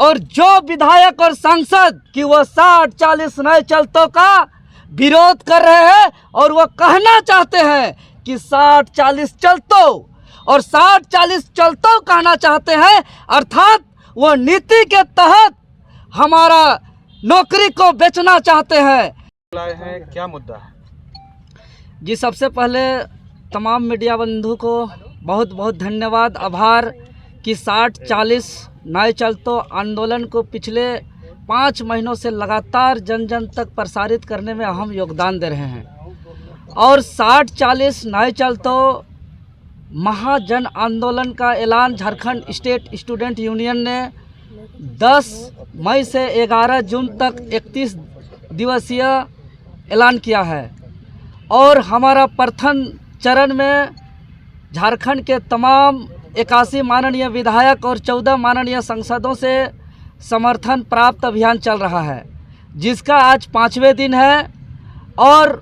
और जो विधायक और सांसद कि वो 60-40 नए चलतों का विरोध कर रहे हैं और वो कहना चाहते हैं कि 60-40 चलतों और 60-40 चलतों कहना चाहते हैं, अर्थात वो नीति के तहत हमारा नौकरी को बेचना चाहते हैं। क्या मुद्दा है जी? सबसे पहले तमाम मीडिया बंधु को बहुत बहुत धन्यवाद, आभार कि 60-40 नए चलतों आंदोलन को पिछले 5 महीनों से लगातार जन जन तक प्रसारित करने में अहम योगदान दे रहे हैं। और 60-40 नए चलतों महाजन आंदोलन का ऐलान झारखंड स्टेट स्टूडेंट यूनियन ने 10 मई से 11 जून तक 31 दिवसीय ऐलान किया है। और हमारा प्रथम चरण में झारखंड के तमाम 81 माननीय विधायक और 14 माननीय सांसदों से समर्थन प्राप्त अभियान चल रहा है, जिसका आज 5वें दिन है। और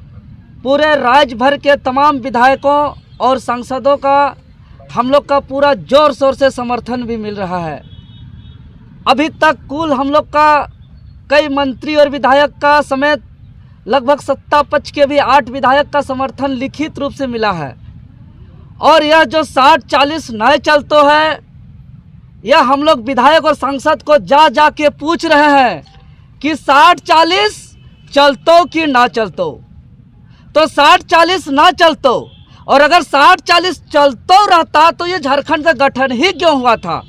पूरे राज्य भर के तमाम विधायकों और सांसदों का हम लोग का पूरा जोर शोर से समर्थन भी मिल रहा है। अभी तक कुल हम लोग का कई मंत्री और विधायक का समेत लगभग सत्ता पक्ष के भी 8 विधायक का समर्थन लिखित रूप से मिला है। और यह जो 60-40 नए चलतों है, यह हम लोग विधायक और सांसद को जा के पूछ रहे हैं कि 60-40 चलतों की ना चलतों, तो 60-40 ना चलतों। और अगर 60-40 चलतों रहता तो ये झारखंड का गठन ही क्यों हुआ था?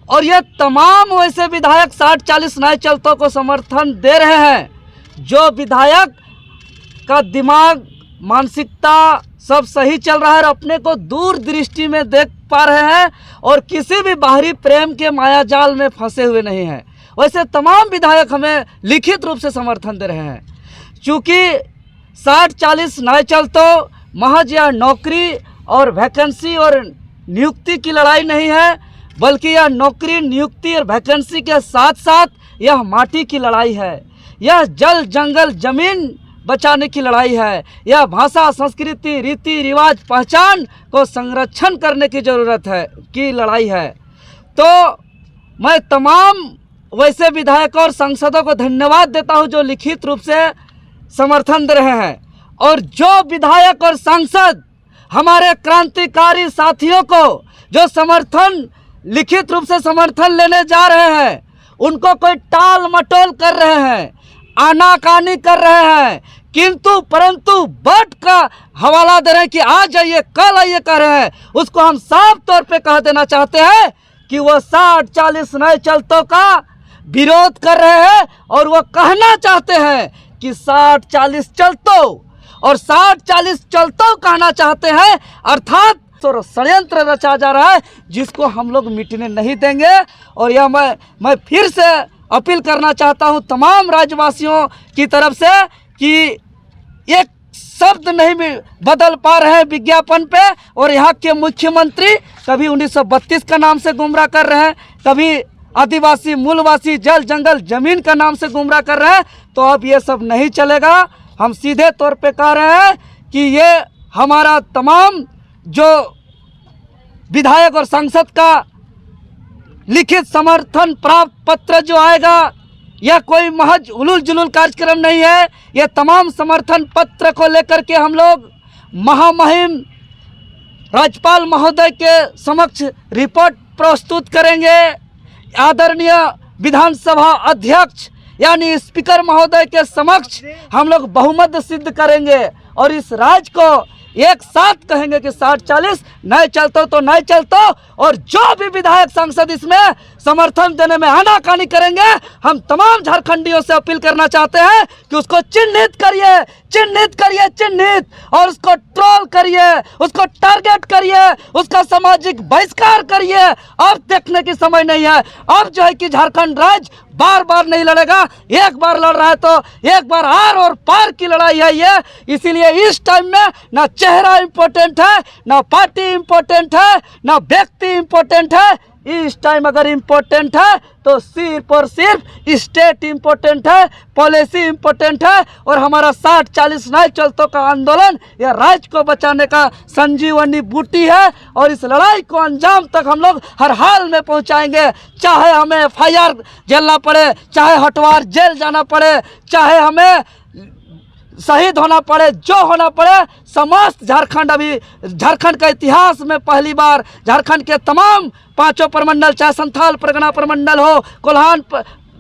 और ये तमाम वैसे विधायक 60-40 नए चलतों को समर्थन दे रहे हैं जो विधायक का दिमाग, मानसिकता सब सही चल रहा है और अपने को दूर दृष्टि में देख पा रहे हैं और किसी भी बाहरी प्रेम के मायाजाल में फंसे हुए नहीं हैं। वैसे तमाम विधायक हमें लिखित रूप से समर्थन दे रहे हैं। चूँकि 60-40 नए चलतों महज यह नौकरी और वैकेंसी और नियुक्ति की लड़ाई नहीं है, बल्कि यह नौकरी, नियुक्ति और वैकेंसी के साथ साथ यह माटी की लड़ाई है। यह जल जंगल जमीन बचाने की लड़ाई है। यह भाषा, संस्कृति, रीति रिवाज, पहचान को संरक्षण करने की ज़रूरत है की लड़ाई है। तो मैं तमाम वैसे विधायकों और सांसदों को धन्यवाद देता हूं जो लिखित रूप से समर्थन दे रहे हैं। और जो विधायक और सांसद हमारे क्रांतिकारी साथियों को जो समर्थन लिखित रूप से समर्थन लेने जा रहे हैं, उनको कोई टाल मटोल कर रहे हैं, आनाकानी कर रहे हैं, किंतु परंतु वोट का हवाला दे रहे हैं कि आज आइए कल आइए कर रहे हैं, उसको हम साफ तौर पे कह देना चाहते हैं कि वो 60-40 नए चलतों का विरोध कर रहे हैं और वो कहना चाहते हैं कि 60-40 चलतों और 60-40 चलतों कहना चाहते हैं, अर्थात तो षड्यंत्र रचा जा रहा है जिसको हम लोग मिटने नहीं देंगे। और यह मैं फिर से अपील करना चाहता हूं तमाम राज्यवासियों की तरफ से कि एक शब्द नहीं बदल पा रहे हैं विज्ञापन पे। और यहाँ के मुख्यमंत्री कभी 1932 का नाम से गुमराह कर रहे हैं, कभी आदिवासी, मूलवासी, जल जंगल जमीन का नाम से गुमराह कर रहे हैं। तो अब ये सब नहीं चलेगा। हम सीधे तौर पे कह रहे हैं कि ये हमारा तमाम जो विधायक और सांसद का लिखित समर्थन प्राप्त पत्र जो आएगा, यह कोई महज उलूल जुलूल कार्यक्रम नहीं है। यह तमाम समर्थन पत्र को लेकर के हम लोग महामहिम राज्यपाल महोदय के समक्ष रिपोर्ट प्रस्तुत करेंगे। आदरणीय विधानसभा अध्यक्ष यानी स्पीकर महोदय के समक्ष हम लोग बहुमत सिद्ध करेंगे और इस राज्य को एक साथ कहेंगे कि 60-40 नए चलतों तो नए चलतों। और जो भी विधायक सांसद इसमें समर्थन देने में आनाकानी करेंगे, हम तमाम झारखंडियों से अपील करना चाहते हैं कि उसको चिन्हित करिए, चिन्हित करिए, चिन्हित, और उसको ट्रोल करिए, उसको टारगेट करिए, उसका सामाजिक बहिष्कार करिए। अब देखने की समय नहीं है। अब जो है कि झारखंड राज्य बार बार नहीं लड़ेगा, एक बार लड़ रहा है तो एक बार आर और पार की लड़ाई है ये। इसीलिए इस टाइम में ना चेहरा इम्पोर्टेंट है, ना पार्टी इम्पोर्टेंट है, ना व्यक्ति इम्पोर्टेंट है। इस टाइम अगर इम्पोर्टेंट है तो सिर्फ और सिर्फ स्टेट इम्पोर्टेंट है, पॉलिसी इम्पोर्टेंट है। और हमारा 60-40 नए चलतों का आंदोलन यह राज्य को बचाने का संजीवनी बूटी है। और इस लड़ाई को अंजाम तक हम लोग हर हाल में पहुंचाएंगे, चाहे हमें FIR झेलना पड़े, चाहे हटवार जेल जाना पड़े, चाहे हमें शहीद होना पड़े, जो होना पड़े। समस्त झारखंड, अभी झारखंड का इतिहास में पहली बार झारखंड के तमाम 5 प्रमंडल, चाहे संथाल परगना प्रमंडल हो, कोल्हान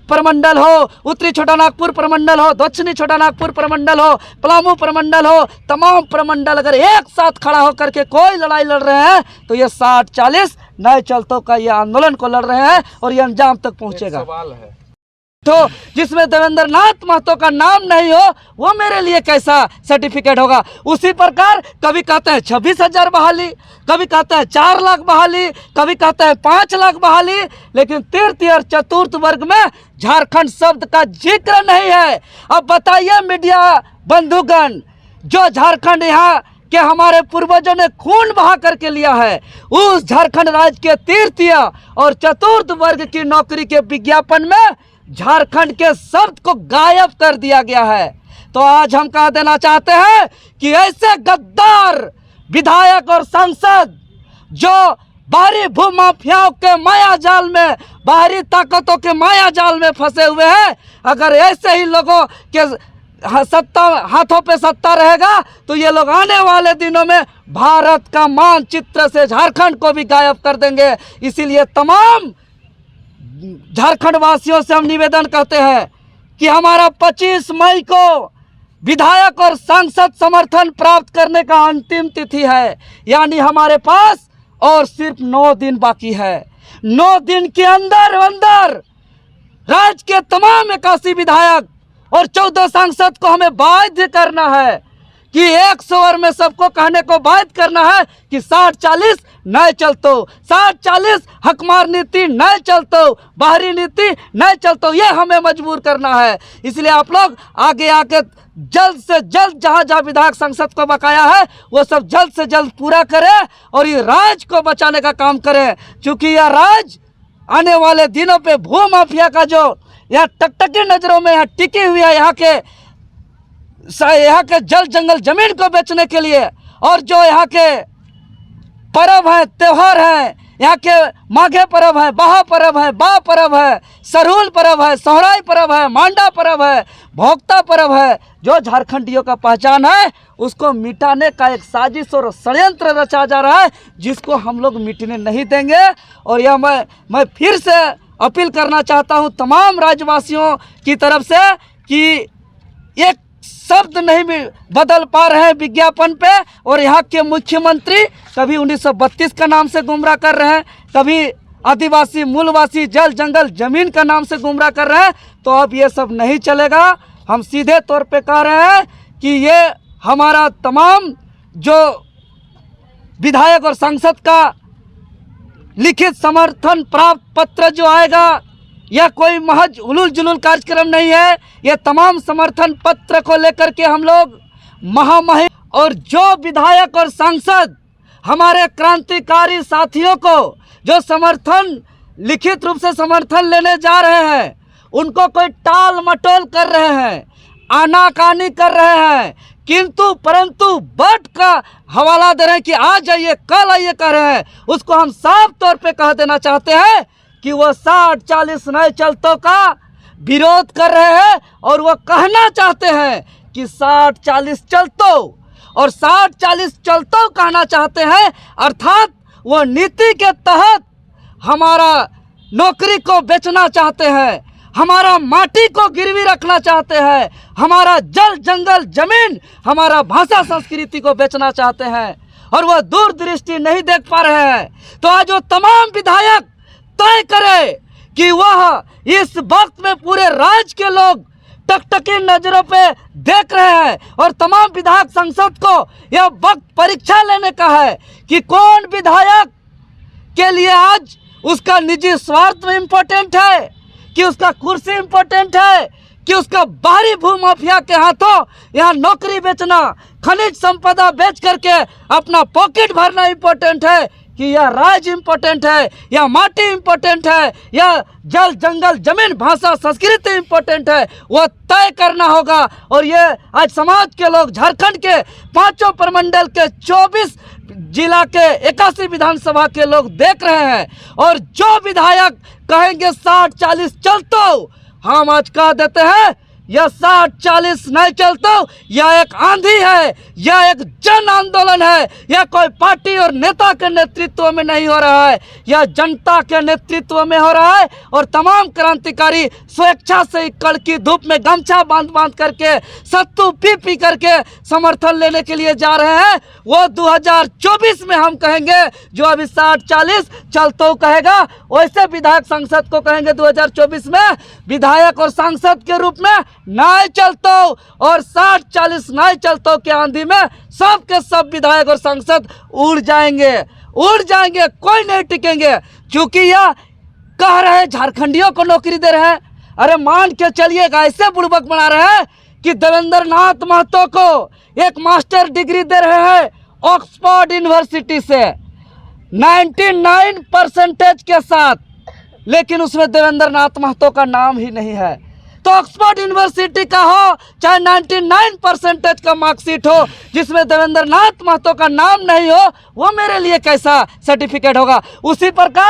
प्रमंडल हो, उत्तरी छोटा नागपुर प्रमंडल हो, दक्षिणी छोटा नागपुर प्रमंडल हो, पलामू प्रमंडल हो, तमाम प्रमंडल अगर एक साथ खड़ा होकर के कोई लड़ाई लड़ रहे हैं तो ये 60-40 नए चलतों का ये आंदोलन को लड़ रहे हैं और ये अंजाम तक पहुंचेगा। सवाल है तो जिसमें देवेंद्र नाथ महतो का नाम नहीं हो वो मेरे लिए कैसा सर्टिफिकेट होगा। उसी प्रकार कभी कहते हैं 26,000 बहाली, कभी कहते हैं 4 लाख बहाली, कभी कहते हैं 5 लाख बहाली, लेकिन तृतीय और चतुर्थ वर्ग में झारखंड शब्द का जिक्र नहीं है। अब बताइए मीडिया बंधुगण, जो झारखंड यहाँ कि हमारे पूर्वजों ने खून बहा करके लिया है, उस झारखंड राज्य के तृतीय और चतुर्थ वर्ग की नौकरी के विज्ञापन में झारखंड के शब्द को गायब कर दिया गया है। तो आज हम कह देना चाहते हैं कि ऐसे गद्दार विधायक और सांसद जो बाहरी भूमाफियाओं के माया जाल में, बाहरी ताकतों के माया जाल में फंसे हुए हैं, अगर ऐसे ही लोगों के सत्ता हाथों पे सत्ता रहेगा तो ये लोग आने वाले दिनों में भारत का मानचित्र से झारखंड को भी गायब कर देंगे। इसीलिए तमाम झारखंड वासियों से हम निवेदन करते हैं कि हमारा 25 मई को विधायक और सांसद समर्थन प्राप्त करने का अंतिम तिथि है, यानी हमारे पास और सिर्फ 9 दिन बाकी है। 9 दिन के अंदर अंदर राज्य के तमाम 81 विधायक और 14 सांसद को हमें बाध्य करना है कि 100 स्वर में सबको कहने को बाध्य करना है कि 60-40 नए चलतो, 60-40 हकमार नीति नए चलतो, बाहरी नीति नए चलतो, ये हमें मजबूर करना है। इसलिए आप लोग आगे आके जल्द से जल्द जहाँ जहाँ विधायक संसद को बकाया है वो सब जल्द से जल्द पूरा करें और ये राज्य को बचाने का काम करें, क्योंकि यह राज्य आने वाले दिनों पे भू माफिया का जो यहाँ टकटकी नजरों में यहाँ टिकी हुई है, यहाँ के जल जंगल जमीन को बेचने के लिए, और जो यहाँ के पर्व है, त्योहार है, यहाँ के माघे पर्व है, बहा पर्व है, बा पर्व है, सरहुल पर्व है, सोहराई पर्व है, मांडा पर्व है, भोक्ता पर्व है, जो झारखंडियों का पहचान है उसको मिटाने का एक साजिश और षड्यंत्र रचा जा रहा है, जिसको हम लोग मिटने नहीं देंगे। और यह मैं फिर से अपील करना चाहता हूँ तमाम राज्यवासियों की तरफ से कि एक शब्द नहीं भी बदल पा रहे हैं विज्ञापन पे, और यहाँ के मुख्यमंत्री कभी 1932 का नाम से गुमराह कर रहे हैं, कभी आदिवासी मूलवासी जल जंगल जमीन का नाम से गुमराह कर रहे हैं। तो अब ये सब नहीं चलेगा। हम सीधे तौर पे कह रहे हैं कि ये हमारा तमाम जो विधायक और सांसद का लिखित समर्थन प्राप्त पत्र जो आएगा, यह कोई महज उलूल जुलूल कार्यक्रम नहीं है। यह तमाम समर्थन पत्र को लेकर के हम लोग महामहिम और जो विधायक और सांसद हमारे क्रांतिकारी साथियों को जो समर्थन लिखित रूप से समर्थन लेने जा रहे हैं, उनको कोई टाल मटोल कर रहे हैं, आनाकानी कर रहे हैं, किंतु परंतु बट का हवाला दे रहे हैं कि आ जाइए, कल आइए कह रहे हैं, उसको हम साफ तौर पे कह देना चाहते हैं कि वो 60-40 नए चलतों का विरोध कर रहे हैं और वो कहना चाहते हैं कि 60-40 चलतों और 60-40 चलतों कहना चाहते हैं, अर्थात वो नीति के तहत हमारा नौकरी को बेचना चाहते हैं, हमारा माटी को गिरवी रखना चाहते हैं, हमारा जल जंगल जमीन, हमारा भाषा संस्कृति को बेचना चाहते हैं, और वह दूरदृष्टि नहीं देख पा रहे हैं। तो आज वो तमाम विधायक तय करे कि वह इस वक्त में पूरे राज्य के लोग टकटकी नजरों पे देख रहे हैं, और तमाम विधायक संसद को यह वक्त परीक्षा लेने का है कि कौन विधायक के लिए आज उसका निजी स्वार्थ में इम्पोर्टेंट है, कि उसका कुर्सी इम्पोर्टेंट है, कि उसका बाहरी भूमाफिया के हाथों यहाँ नौकरी बेचना, खनिज संपदा बेच करके अपना पॉकेट भरना इम्पोर्टेंट है, कि यह राज्य इम्पोर्टेंट है, यह माटी इम्पोर्टेंट है, यह जल जंगल जमीन भाषा संस्कृति इम्पोर्टेंट है, वो तय करना होगा। और ये आज समाज के लोग झारखंड के 5 प्रमंडल के 24 जिला के 81 विधानसभा के लोग देख रहे हैं। और जो विधायक कहेंगे 60-40 चलतो, हम आज कह देते हैं यह 60-40 नहीं चलता, यह एक आंधी है, यह एक जन आंदोलन है। यह कोई पार्टी और नेता के नेतृत्व में नहीं हो रहा है, यह जनता के नेतृत्व में हो रहा है। और तमाम क्रांतिकारी स्वेच्छा से कड़की धूप में गमछा बांध बांध करके सत्तू पी पी करके समर्थन लेने के लिए जा रहे हैं। वो 2024 में हम कहेंगे, जो अभी 60-40 चलतो कहेगा, वैसे विधायक सांसद को कहेंगे 2024 में विधायक और सांसद के रूप में नहीं चलतो। और 60-40 नहीं चलतो के आंधी में सब के सब विधायक और सांसद उड़ जाएंगे, कोई नहीं टिकेंगे। क्योंकि यह कह रहे हैं झारखंडियों को नौकरी दे रहे हैं। अरे मान के चलिएगा, ऐसे बुड़बक बना रहे हैं कि देवेंद्र नाथ महतो को एक मास्टर डिग्री दे रहे हैं ऑक्सफोर्ड यूनिवर्सिटी से 99% के साथ, लेकिन उसमें देवेंद्र नाथ महतो का नाम ही नहीं है। तो ऑक्सफोर्ड यूनिवर्सिटी का हो चाहे 99% का मार्कशीट हो, जिसमें देवेंद्र नाथ महतो का नाम नहीं हो, वो मेरे लिए कैसा सर्टिफिकेट होगा। उसी प्रकार